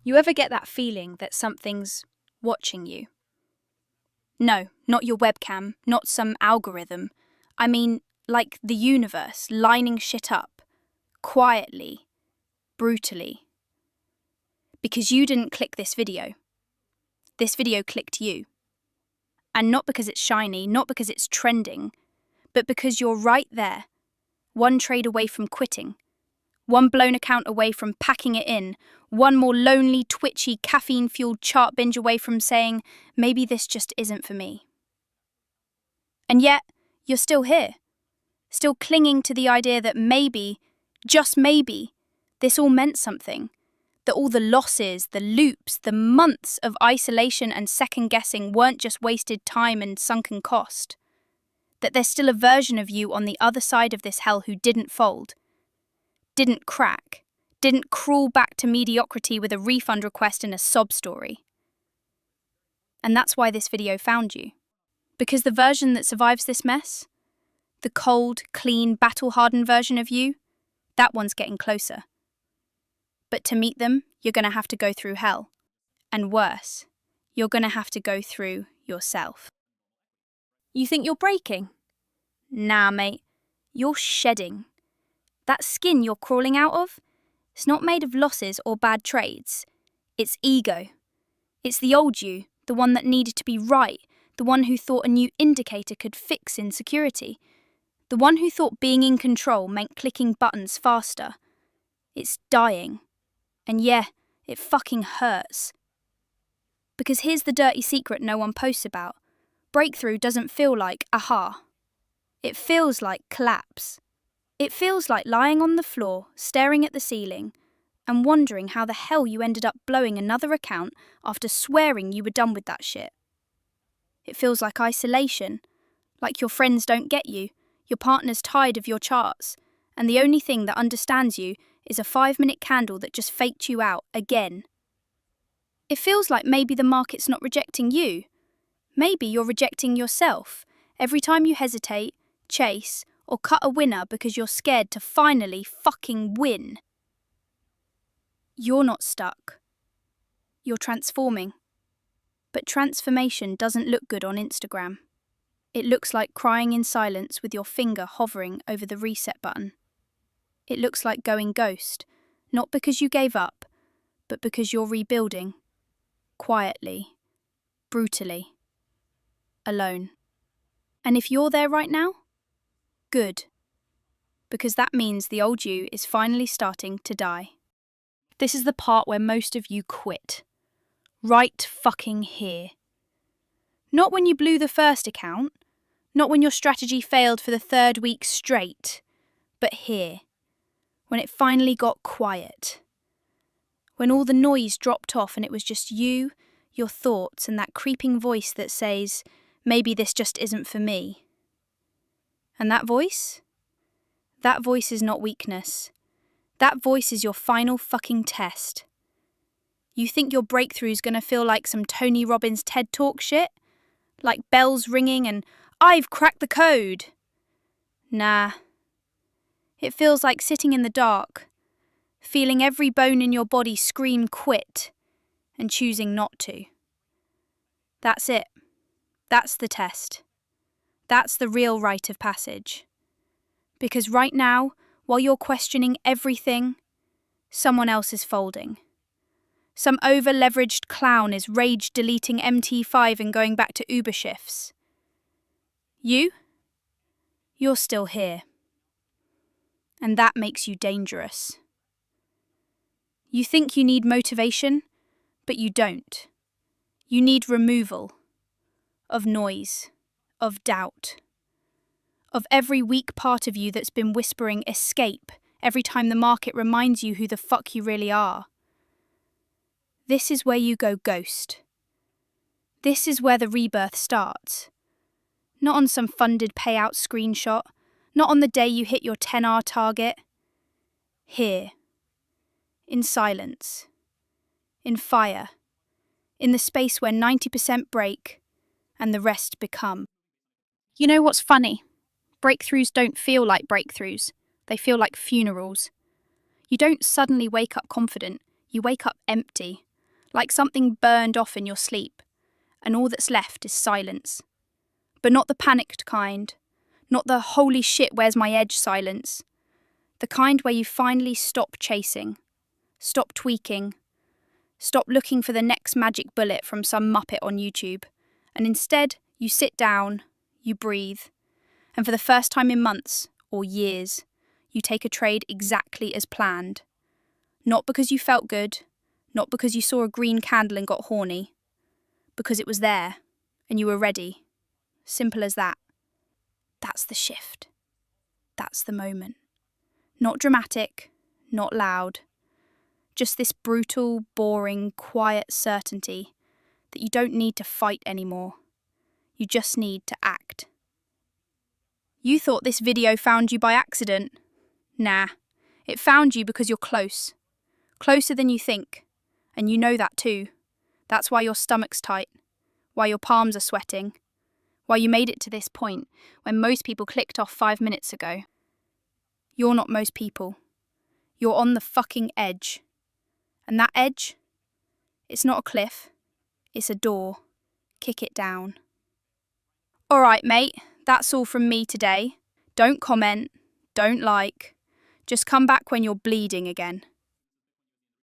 You ever get that feeling that something's watching you? No, not your webcam, not some algorithm. I mean, like the universe lining shit up, quietly, brutally. Because you didn't click this video. This video clicked you. And not because it's shiny, not because it's trending, but because you're right there, one trade away from quitting, one blown account away from packing it in, one more lonely, twitchy, caffeine-fueled chart binge away from saying, maybe this just isn't for me. And yet, you're still here, still clinging to the idea that maybe, just maybe, this all meant something, that all the losses, the loops, the months of isolation and second-guessing weren't just wasted time and sunken cost, that there's still a version of you on the other side of this hell who didn't fold, didn't crack, didn't crawl back to mediocrity with a refund request and a sob story. And that's why this video found you. Because the version that survives this mess, the cold, clean, battle-hardened version of you, that one's getting closer. But to meet them, you're going to have to go through hell. And worse, you're going to have to go through yourself. You think you're breaking? Nah, mate. You're shedding. That skin you're crawling out of, it's not made of losses or bad trades. It's ego. It's the old you, the one that needed to be right, the one who thought a new indicator could fix insecurity, the one who thought being in control meant clicking buttons faster. It's dying. And yeah, it fucking hurts. Because here's the dirty secret no one posts about. Breakthrough doesn't feel like aha. It feels like collapse. It feels like lying on the floor, staring at the ceiling, and wondering how the hell you ended up blowing another account after swearing you were done with that shit. It feels like isolation, like your friends don't get you, your partner's tired of your charts, and the only thing that understands you is a 5-minute candle that just faked you out again. It feels like maybe the market's not rejecting you. Maybe you're rejecting yourself every time you hesitate, chase, or cut a winner because you're scared to finally fucking win. You're not stuck. You're transforming. But transformation doesn't look good on Instagram. It looks like crying in silence with your finger hovering over the reset button. It looks like going ghost, not because you gave up, but because you're rebuilding. Quietly. Brutally. Alone. And if you're there right now, good. Because that means the old you is finally starting to die. This is the part where most of you quit. Right fucking here. Not when you blew the first account, not when your strategy failed for the 3rd week straight, but here, when it finally got quiet. When all the noise dropped off and it was just you, your thoughts, and that creeping voice that says, maybe this just isn't for me. And that voice? That voice is not weakness. That voice is your final fucking test. You think your breakthrough's gonna feel like some Tony Robbins TED Talk shit? Like bells ringing and, I've cracked the code! Nah. It feels like sitting in the dark, feeling every bone in your body scream quit, and choosing not to. That's it. That's the test. That's the real rite of passage. Because right now, while you're questioning everything, someone else is folding. Some over-leveraged clown is rage-deleting MT5 and going back to Uber shifts. You? You're still here. And that makes you dangerous. You think you need motivation, but you don't. You need removal. Of noise. Of doubt. Of every weak part of you that's been whispering escape every time the market reminds you who the fuck you really are. This is where you go ghost. This is where the rebirth starts. Not on some funded payout screenshot, not on the day you hit your 10R target. Here. In silence. In fire. In the space where 90% break and the rest become. You know what's funny? Breakthroughs don't feel like breakthroughs. They feel like funerals. You don't suddenly wake up confident. You wake up empty. like something burned off in your sleep, and all that's left is silence. But not the panicked kind, not the holy shit, where's my edge silence. The kind where you finally stop chasing, stop tweaking, stop looking for the next magic bullet from some muppet on YouTube, and instead you sit down, you breathe, and for the first time in months or years, you take a trade exactly as planned. Not because you felt good, not because you saw a green candle and got horny, because it was there, and you were ready. Simple as that. That's the shift. That's the moment. Not dramatic, not loud. Just this brutal, boring, quiet certainty that you don't need to fight anymore. You just need to act. You thought this video found you by accident. Nah, it found you because you're close. Closer than you think. And you know that too. That's why your stomach's tight. Why your palms are sweating. Why you made it to this point when most people clicked off 5 minutes ago. You're not most people. You're on the fucking edge. And that edge? It's not a cliff. It's a door. Kick it down. Alright, mate. That's all from me today. Don't comment. Don't like. Just come back when you're bleeding again.